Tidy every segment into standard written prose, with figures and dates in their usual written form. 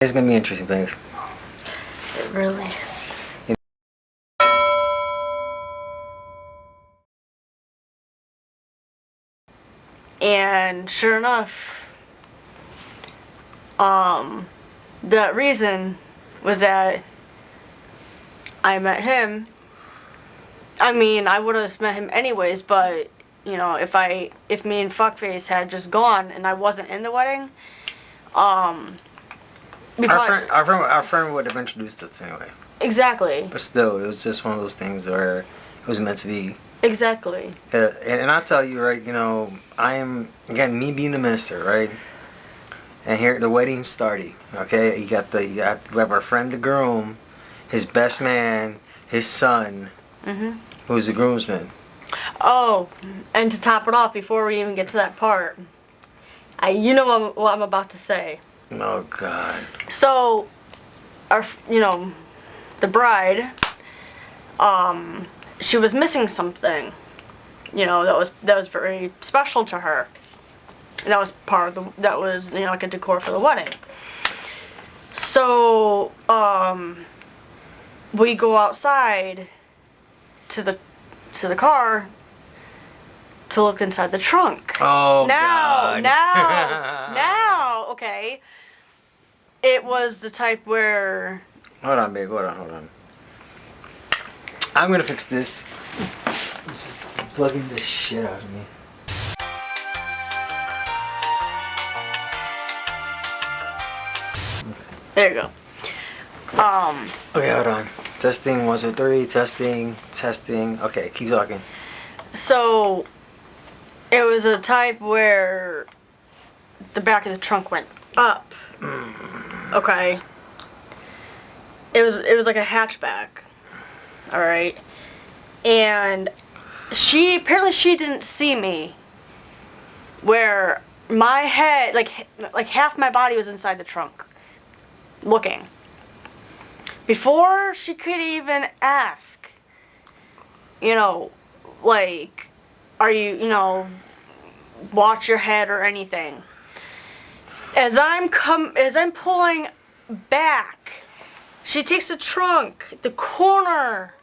It's gonna be interesting, babe. It really is. And sure enough, the reason was that I met him. I mean, I would have met him anyways, but you know, if me and Fuckface had just gone and I wasn't in the wedding, our friend would have introduced us anyway. Exactly. But still, it was just one of those things where it was meant to be. Exactly. And I'll tell you, right, you know, I am, again, me being the minister, right? And here, the wedding's starting, okay? We have our friend, the groom, his best man, his son, who's the groomsman. Oh, and to top it off, before we even get to that part, you know what I'm about to say. Oh, God. So, the bride, she was missing something, you know, that was very special to her. That was like a decor for the wedding. So, we go outside to the car to look inside the trunk. Oh, God. Now, okay. It was the type where... Hold on, babe. Hold on. I'm gonna fix this. This is plugging the shit out of me. Okay. There you go. Okay, hold on. Testing, 1, 2, 3. Testing. Okay, keep talking. So, it was a type where the back of the trunk went up. Okay. It was like a hatchback. Alright. And apparently she didn't see me. Where my head, like half my body was inside the trunk. Looking. Before she could even ask, you know, like, are you, watch your head or anything. As I'm pulling back, she takes the trunk, the corner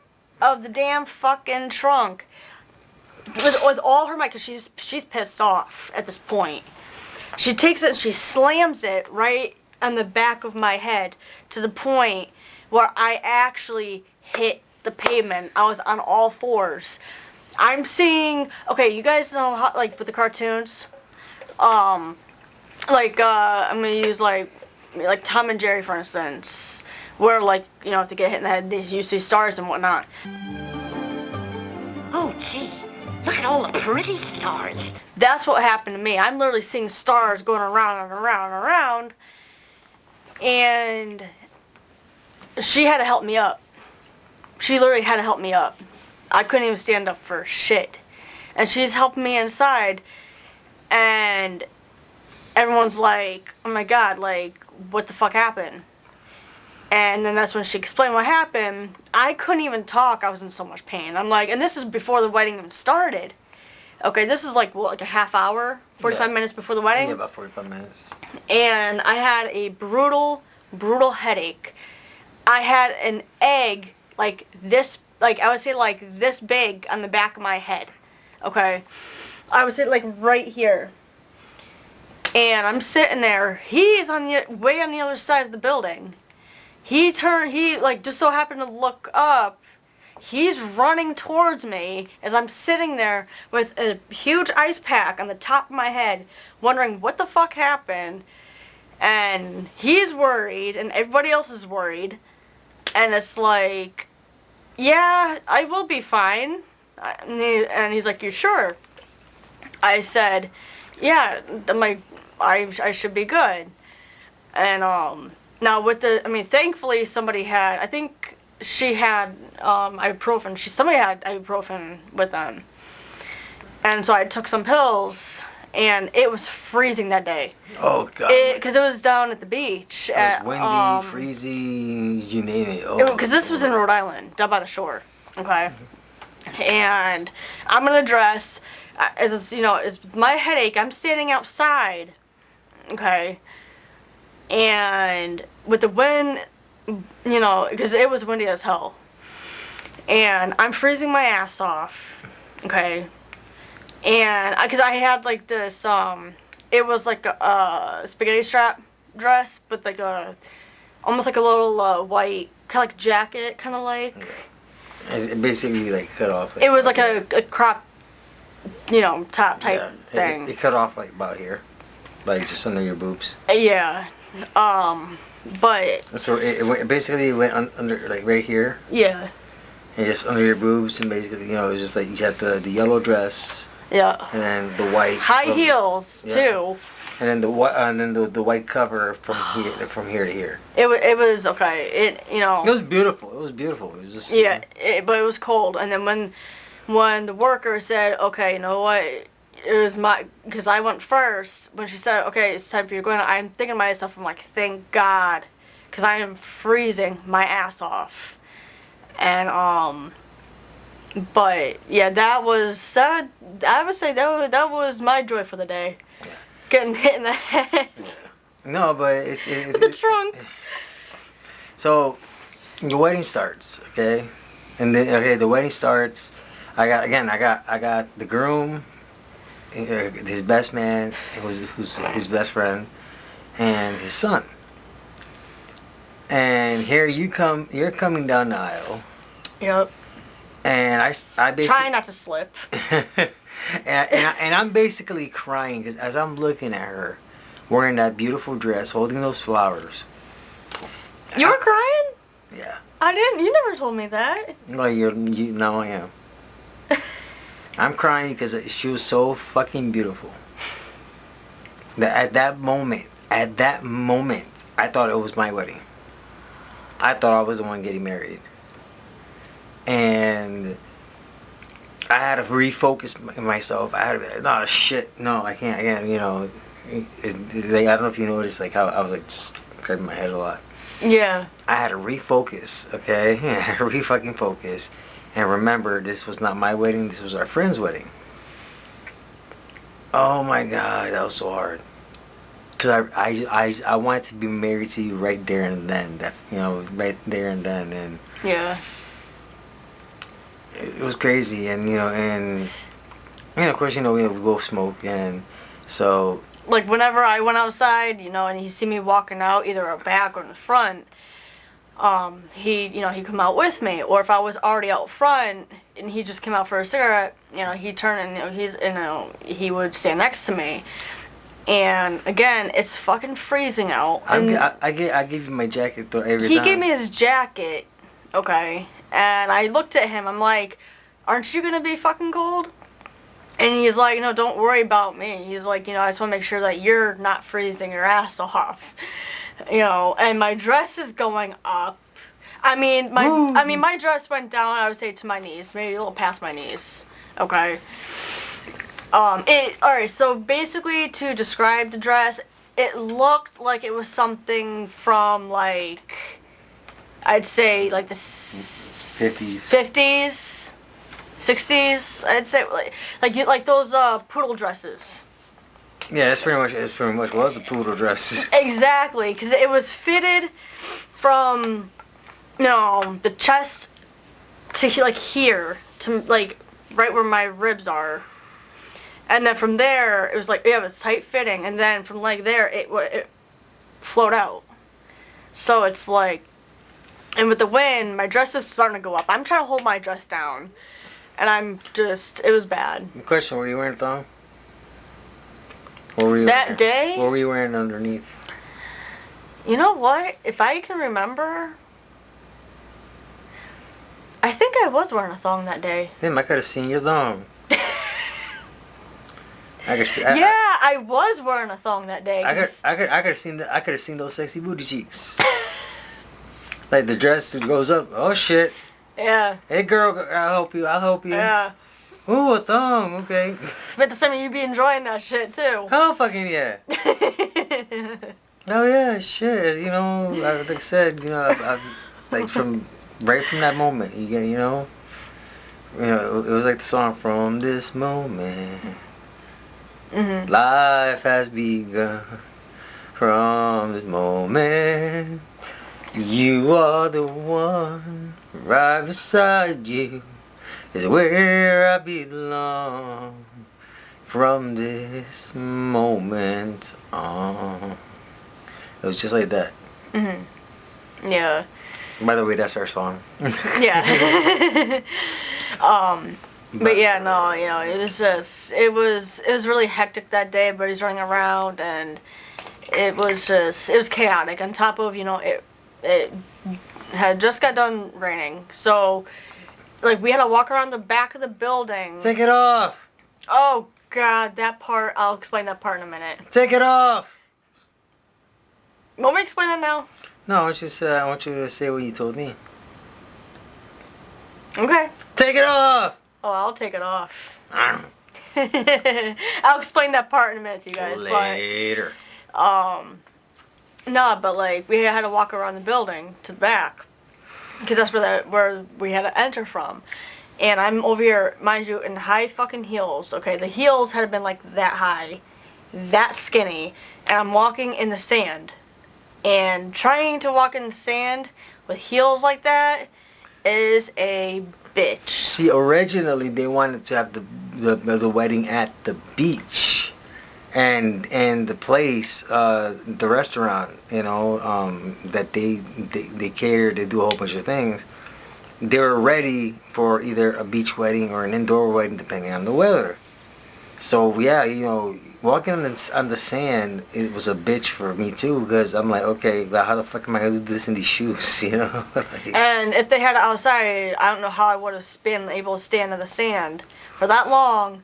of the damn fucking trunk, with all her might, because she's pissed off at this point. She takes it and she slams it right on the back of my head to the point where I actually hit the pavement. I was on all fours. I'm seeing, okay, you guys know how, like, with the cartoons, I'm gonna use like Tom and Jerry, for instance, where, like, you know, if they get hit in the head, you see stars and whatnot. Oh, gee, look at all the pretty stars. That's what happened to me. I'm literally seeing stars going around and around and around, and she had to help me up. She literally had to help me up. I couldn't even stand up for shit. And she's helping me inside, and everyone's like, oh my God, like, what the fuck happened? And then that's when she explained what happened. I couldn't even talk. I was in so much pain. I'm like, and this is before the wedding even started. Okay, this is like, what, like a half hour? 45 minutes before the wedding? Yeah, about 45 minutes. And I had a brutal headache. I had an egg, like this, like, I would say like this big on the back of my head. Okay? I would say like right here. And I'm sitting there. He's way on the other side of the building. He like just so happened to look up. He's running towards me as I'm sitting there with a huge ice pack on the top of my head, wondering what the fuck happened. And he's worried, and everybody else is worried. And it's like, yeah, I will be fine. And he's like, you sure? I said, yeah, I should be good. And now with thankfully somebody had, I think she had ibuprofen. Somebody had ibuprofen with them. And so I took some pills, and it was freezing that day. Oh, God. Because it was down at the beach. It was windy, freezing, you name it. Oh, because this was in Rhode Island, down by the shore. Okay? And I'm going to dress, as my headache, I'm standing outside. Okay? and with the wind, you know, because it was windy as hell, and I'm freezing my ass off, okay, and because I had like this, it was like a spaghetti strap dress, but like almost like a little white, kind of like jacket, kind of like. It basically like cut off. Like, it was like a crop, you know, top type thing. It cut off like about here, like just under your boobs. Yeah, but. So it basically went under like right here. Yeah. And just under your boobs, and basically, you know, it was just like you had the yellow dress. Yeah. And then the white. High heels too. And then the white cover from here to here. It was okay. It was beautiful. It was beautiful. It was just but it was cold. And then when the worker said, okay, you know what, it was because I went first. When she said, okay, it's time for you to go in, I'm thinking to myself, I'm like, thank God, because I am freezing my ass off. And but yeah, that was sad. I would say that was my joy for the day. Yeah. Getting hit in the head. Yeah. No, but it's the trunk. So your wedding starts, okay, and then the wedding starts. I got the groom, his best man, who's his best friend, and his son. And here you're coming down the aisle. Yep. And I basically trying not to slip. and I'm basically crying because as I'm looking at her, wearing that beautiful dress, holding those flowers. You were crying? Yeah. I didn't. You never told me that. Well, now I am. I'm crying because she was so fucking beautiful. At that moment, I thought it was my wedding. I thought I was the one getting married. And I had to refocus myself. I had to, no, I can't, you know. I don't know if you noticed, like, how I was, like, just grabbing my head a lot. Yeah. I had to refocus, okay? I had to re-fucking focus. And remember, this was not my wedding, this was our friend's wedding. Oh my God, that was so hard. Because I wanted to be married to you right there and then, right there and then. And yeah. It was crazy, and of course, we both smoke, and so. Like, whenever I went outside, and he see me walking out, either a back or in the front, he'd come out with me. Or if I was already out front, and he just came out for a cigarette, he'd turn and, he would stand next to me. And again, it's fucking freezing out. I give you my jacket though every time. He gave me his jacket, okay, and I looked at him. I'm like, "Aren't you gonna be fucking cold?" And he's like, "No, don't worry about me." He's like, "I just want to make sure that you're not freezing your ass off." And my dress is going up. I mean, my dress went down. I would say to my knees, maybe a little past my knees. Okay. Alright, so basically to describe the dress, it looked like it was something from, like, I'd say, like, the 50s, 60s, I'd say, like those, poodle dresses. Yeah, it pretty much was a poodle dress. Exactly, because it was fitted from, the chest to, like, here, to, like, right where my ribs are. And then from there, it was like, it was tight fitting, and then from like there, it flowed out. So it's like, and with the wind, my dress is starting to go up. I'm trying to hold my dress down, and it was bad. Question, were you wearing a thong? What were you that day? What were you wearing underneath? You know what? If I can remember, I think I was wearing a thong that day. Damn, I could have seen your thong. I was wearing a thong that day. I could have seen those sexy booty cheeks. Like the dress goes up. Oh shit. Yeah. Hey girl, I'll help you. Yeah. Ooh, a thong. Okay. But the same you'd be enjoying that shit too. Oh fucking yeah. Oh yeah, shit. Like I said, I like right from that moment, it was like the song From This Moment. Mm-hmm. Life has begun. From this moment, you are the one. Right beside you is where I belong. From this moment on. It was just like that. Yeah. By the way, that's our song. Yeah. But yeah, no, you know, it was really hectic that day. Everybody's running around, and it was chaotic. On top of, you know, it had just got done raining, so like we had to walk around the back of the building. Take it off. Oh God, that part. I'll explain that part in a minute. Take it off. Want me to explain that now? No, I want you to say what you told me. Okay. Take it off. Oh, I'll take it off. I'll explain that part in a minute to you guys. Later. No, but like we had to walk around the building to the back because that's where we had to enter from. And I'm over here, mind you, in high fucking heels. Okay, the heels had been like that high, that skinny, and I'm walking in the sand. And trying to walk in the sand with heels like that is a bitch. See, originally they wanted to have the wedding at the beach, and the place, the restaurant, you know, that they cater to do a whole bunch of things. They were ready for either a beach wedding or an indoor wedding, depending on the weather. So yeah, you know, walking on the sand, it was a bitch for me too, because I'm like, okay, but how the fuck am I gonna do this in these shoes, you know? Like, and if they had it outside, I don't know how I would have been able to stand in the sand for that long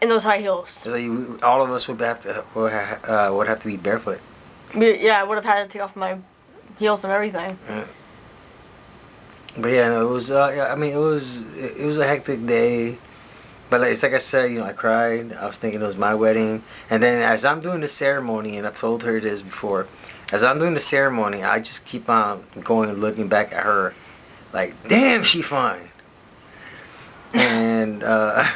in those high heels. so all of us would have to be barefoot. Yeah, I would have had to take off my heels and everything. Yeah. But yeah, no, it was. Yeah, I mean, it was a hectic day. But like, it's like I said, you know, I cried. I was thinking it was my wedding. And then as I'm doing the ceremony, and I've told her this before, as I'm doing the ceremony, I just keep on going and looking back at her, like, damn, she fine. And I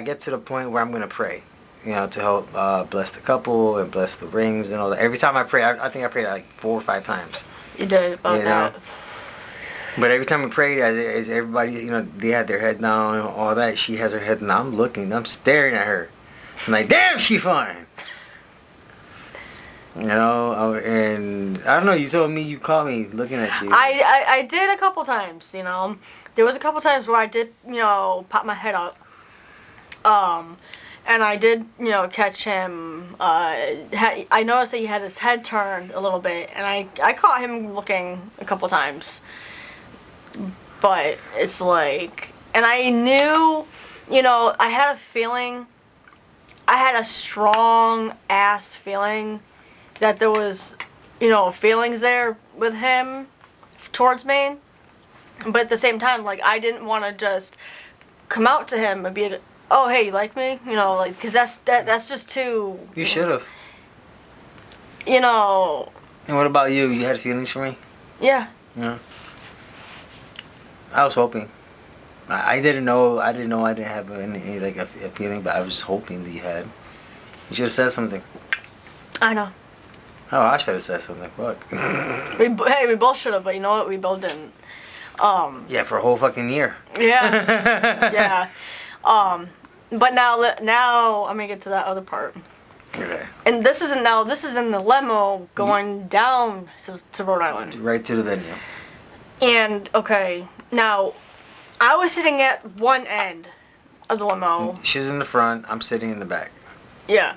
get to the point where I'm gonna pray, you know, to help bless the couple and bless the rings and all that. Every time I pray, I think I prayed like 4 or 5 times. You did about that. But every time we prayed, as everybody, you know, they had their head down and all that, she has her head down. I'm looking, I'm staring at her. I'm like, damn, she fine. You know, and I don't know, you told me, you called me looking at you. I did a couple times, you know. There was a couple times where I did, you know, pop my head up. And I did, you know, catch him. I noticed that he had his head turned a little bit, and I caught him looking a couple times. But it's like, and I knew, you know, I had a feeling, I had a strong ass feeling that there was, you know, feelings there with him towards me. But at the same time, like, I didn't want to just come out to him and be like, oh, hey, you like me? You know, like, because that's just too... You should have. You know... And what about you? You had feelings for me? Yeah. Yeah. I was hoping. I didn't know I didn't have any like a feeling, but I was hoping that you had. You should have said something. I know. Oh, I should have said something. Fuck. We both should have, but you know what? We both didn't. Yeah, for a whole fucking year. Yeah. Yeah. But now I'm gonna get to that other part. Okay. And this is in the limo going down to Rhode Island. Right to the venue. And okay, now I was sitting at one end of the limo. She's in the front. I'm sitting in the back. Yeah.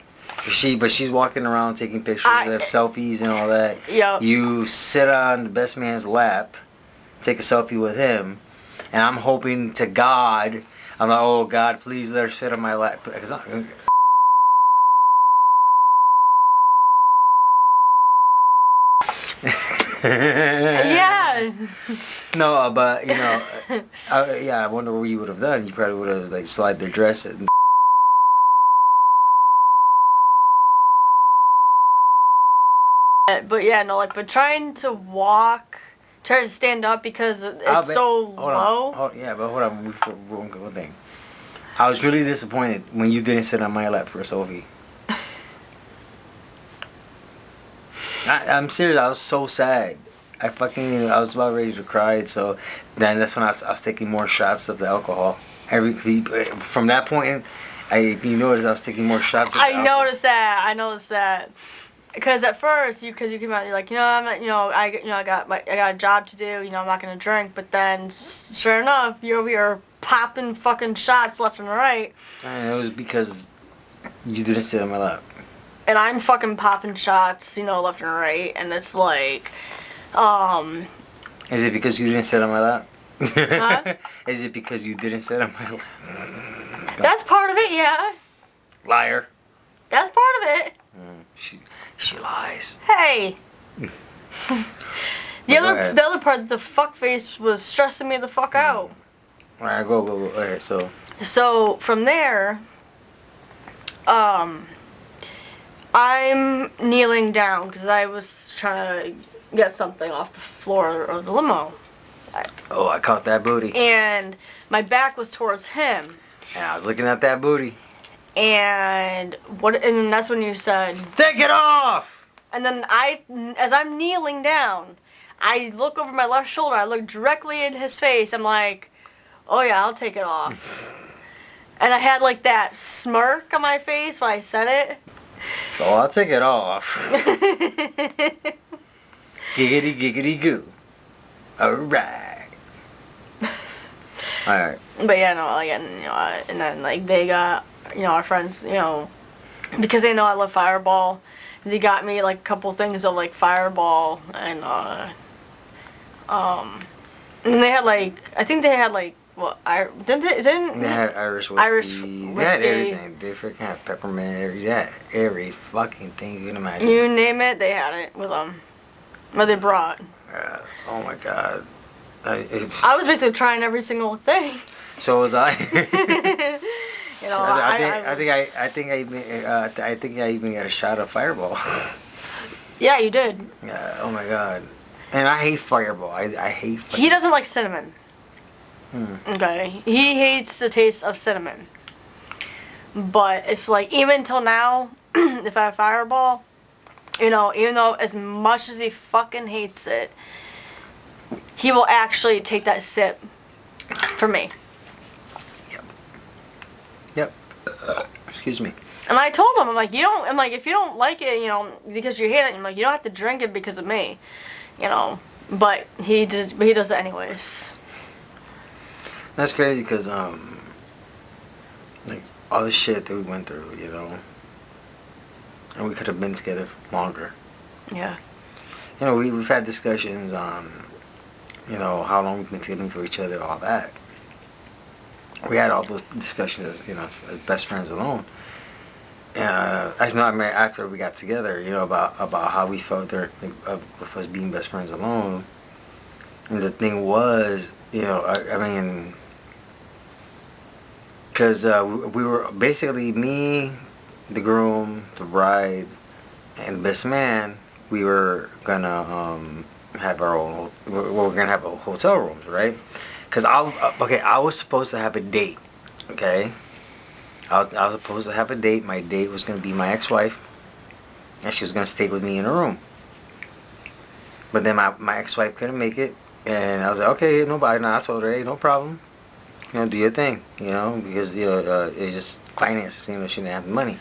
But she's walking around taking pictures of selfies and all that. Yeah. You sit on the best man's lap, take a selfie with him, and I'm hoping to God, I'm like, oh God, please let her sit on my lap. Yeah. No, but you know, yeah, I wonder what you would have done. You probably would have like slid their dress and. But yeah, no, like, but trying to stand up because it's so low. Yeah, but hold on, one thing. I was really disappointed when you didn't sit on my lap for a selfie. I'm serious. I was so sad. I was about ready to cry. So then that's when I was taking more shots of the alcohol. From that point, you noticed I was taking more shots of the alcohol. I noticed that. Because at first, you came out, you're like, I'm not, I got a job to do, I'm not gonna drink. But then, sure enough, you're over here popping fucking shots left and right. And it was because you didn't sit on my lap. And I'm fucking popping shots, left and right. And it's like, Is it because you didn't sit on my lap? Huh? Is it because you didn't sit on my lap? That's part of it, yeah. Liar. That's part of it. She lies. Hey. The other part, the fuck face was stressing me the fuck out. Alright, go. Alright, So from there, I'm kneeling down because I was trying to get something off the floor of the limo. I caught that booty. And my back was towards him. And I was looking at that booty. And then that's when you said, "Take it off!" And then as I'm kneeling down, I look over my left shoulder, I look directly in his face, I'm like, oh yeah, I'll take it off. And I had like that smirk on my face when I said it. Oh, I'll take it off. Giggity giggity goo. Alright. Alright. But yeah, no, like, and then like they got, our friends, because they know I love Fireball, they got me like a couple things of like Fireball and they had like, I think they had like, well, they had Irish whiskey. They had everything. They freaking had peppermint. Every fucking thing you can imagine. You name it, they had it with them. What they brought. Oh my god. I was basically trying every single thing. So was I. I think I even got a shot of Fireball. Yeah, you did. Yeah. Oh my god. And I hate Fireball. I hate Fireball. He doesn't like cinnamon. Okay. He hates the taste of cinnamon. But it's like, even till now, if I have Fireball, even though as much as he fucking hates it, he will actually take that sip for me. Yep. Excuse me. And I told him, I'm like, if you don't like it, because you hate it, I'm like, you don't have to drink it because of me, But he does it anyways. That's crazy because, like, all the shit that we went through, and we could have been together longer. Yeah. We've had discussions on, how long we've been feeling for each other, all that. We had all those discussions, as best friends alone. After we got together, about how we felt there of us being best friends alone. And the thing was, because we were basically me, the groom, the bride, and the best man. We were gonna have our own. We're gonna have a hotel rooms, right? Because I was supposed to have a date. Okay. I was supposed to have a date. My date was gonna be my ex-wife, and she was gonna stay with me in a room. But then my ex-wife couldn't make it, and I was like, okay, nobody. I told her, hey, no problem. Do your thing, because it's just finances. She didn't have the money.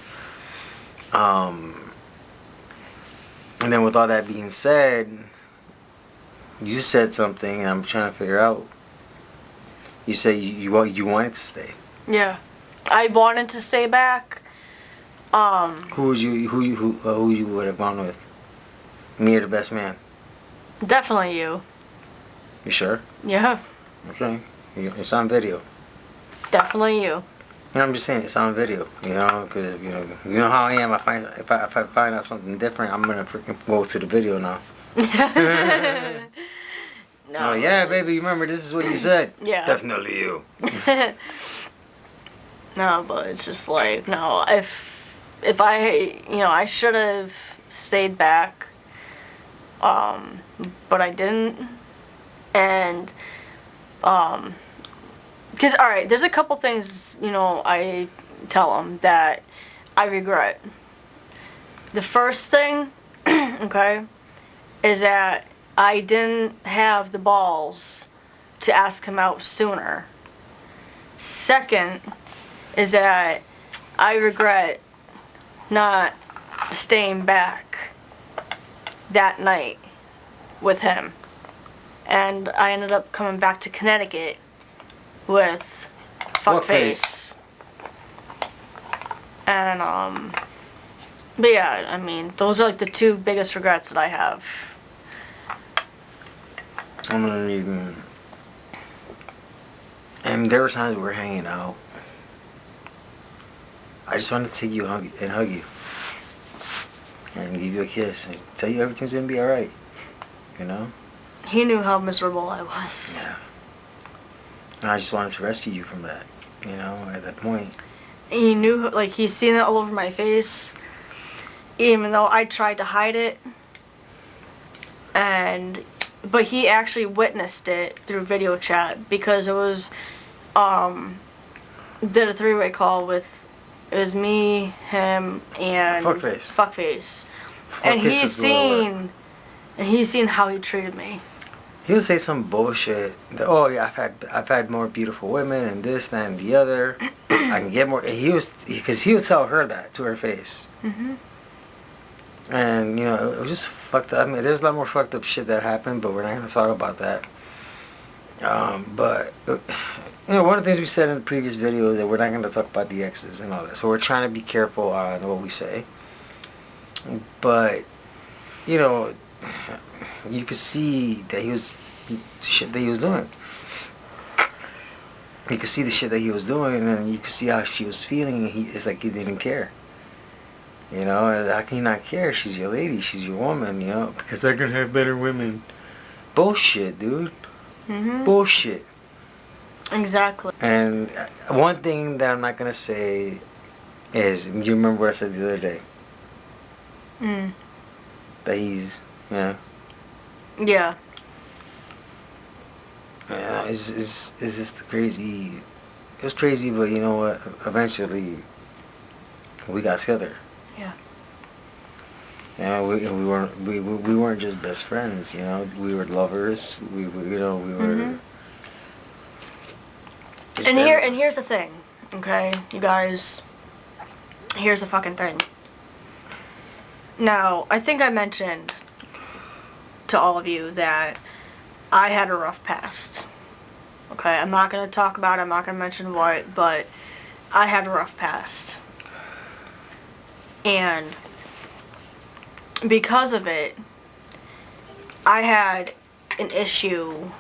And then with all that being said, you said something, and I'm trying to figure out. You said you wanted to stay. Yeah, I wanted to stay back. Who you would have gone with? Me or the best man? Definitely you. You sure? Yeah. Okay. It's on video. Definitely you. I'm just saying it's on video, because you know how I am. If I find out something different, I'm gonna freaking go to the video now. No. Oh yeah, baby. You remember this is what you said? Yeah. Definitely you. No, but it's just like, no. If I should have stayed back, but I didn't, and because, alright, there's a couple things, I tell them that I regret. The first thing, okay, is that I didn't have the balls to ask him out sooner. Second is that I regret not staying back that night with him. And I ended up coming back to Connecticut with fuckface. And, but yeah, I mean, those are like the two biggest regrets that I have. I'm gonna need. And there were times we were hanging out. I just wanted to take you and hug you. And give you a kiss and tell you everything's gonna be alright. You know? He knew how miserable I was. Yeah. And I just wanted to rescue you from that. You know, at that point. And he knew, like, he's seen it all over my face. Even though I tried to hide it. But he actually witnessed it through video chat because it was, did a three-way call with, it was me, him, and fuckface. And he's seen how he treated me. He would say some bullshit. That, oh yeah, I've had more beautiful women and this, that, and the other. I can get more. Because he would tell her that to her face. Mhm. And you know, it was just fucked up. I mean, there's a lot more fucked up shit that happened, but we're not gonna talk about that. But you know, one of the things we said in the previous video is that we're not gonna talk about the exes and all that. So we're trying to be careful on what we say. But you know, you could see that the shit that he was doing. You could see the shit that he was doing, and then you could see how she was feeling. And it's like he didn't care. You know, how can you not care? She's your lady. She's your woman, you know. Because I can have better women. Bullshit, dude. Mhm. Bullshit. Exactly. And one thing that I'm not going to say is, you remember what I said the other day? That he's, yeah. Yeah. Yeah, it's just crazy. It was crazy, but you know what? Eventually, we got together. Yeah. Yeah, we weren't just best friends, you know. We were lovers. We were. Mm-hmm. And here's the thing, okay, you guys. Here's the fucking thing. Now, I think I mentioned to all of you that I had a rough past. Okay, I'm not gonna talk about it. I'm not gonna mention what, but I had a rough past. And because of it, I had an issue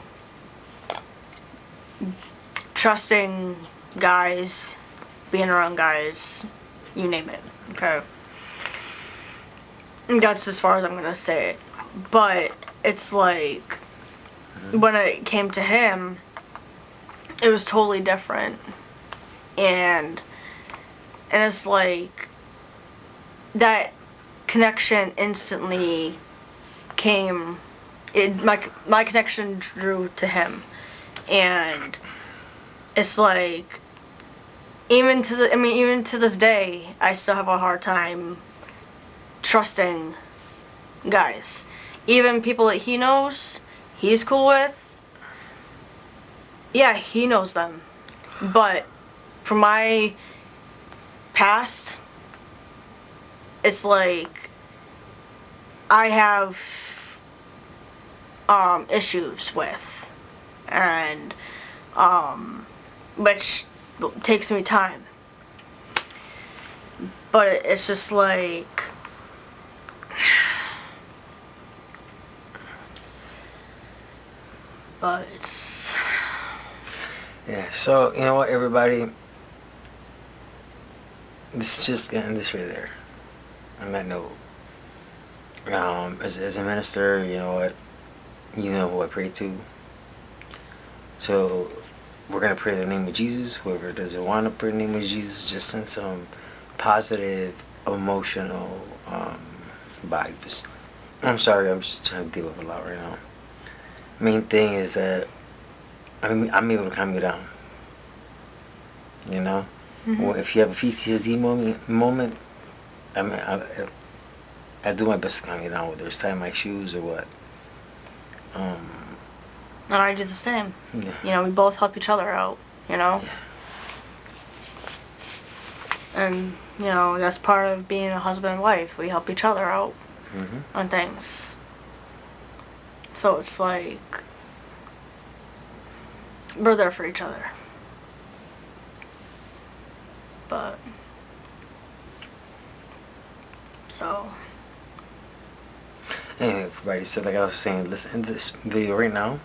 trusting guys, being around guys, you name it, okay? And that's as far as I'm gonna say it. But it's like, when it came to him, it was totally different. And it's like, that connection instantly came, my connection drew to him. And it's like, even to this day, I still have a hard time trusting guys. Even people that he knows, he's cool with, yeah, he knows them. But from my past, it's like, I have issues with, and which takes me time. But it's just like, but it's, yeah. So you know what, everybody, this is just gonna end this right there. On that note, as a minister, you know what, you know who I pray to. So we're gonna pray in the name of Jesus. Whoever doesn't want to pray in the name of Jesus, just send some positive, emotional vibes. I'm sorry, I'm just trying to deal with a lot right now. Main thing is that I'm able to calm you down. You know, well, if you have a PTSD moment, I mean, I do my best to calm you down, whether it's tying my shoes or what. And I do the same. Yeah. You know, we both help each other out, you know? Yeah. And, you know, that's part of being a husband and wife. We help each other out on things. So it's like, we're there for each other. But, so. Anyway, everybody, so like I was saying, listen to this video right now.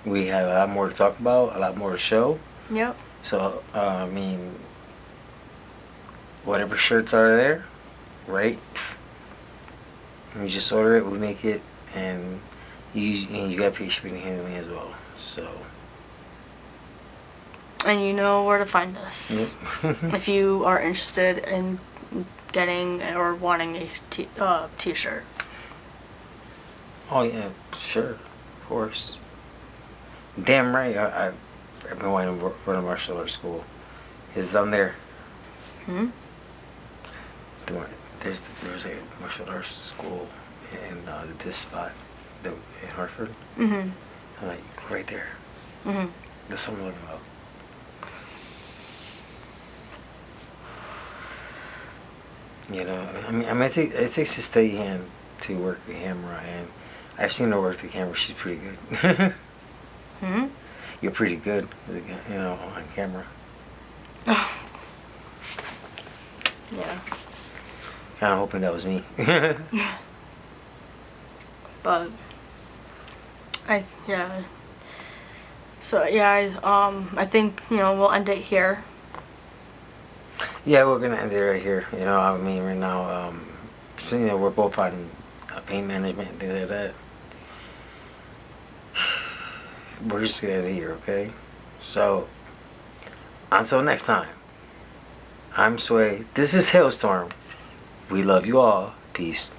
We have a lot more to talk about, a lot more to show. Yep. So, I mean, whatever shirts are there, right? We just order it, we make it, and you got to pay shipping and handling as well. So. And you know where to find us. Yep. If you are interested in getting or wanting a t-shirt. Oh yeah, sure, of course. Damn right, I've been wanting to run a martial arts school. Is down there. There's a martial arts school in this spot, in Hartford. I'm like, right there. That's what I'm looking about. You know, I mean, it takes a steady hand to work the camera, and I've seen her work the camera. She's pretty good. You're pretty good, you know, on camera. Yeah. Kind of hoping that was me. But yeah. So yeah, I think, you know, we'll end it here. Yeah, we're gonna end it right here. You know, I mean, right now, so, you know, we're both on pain management and things like that. We're just gonna end it here, okay? So, until next time, I'm Sway. This is Hailstorm. We love you all. Peace.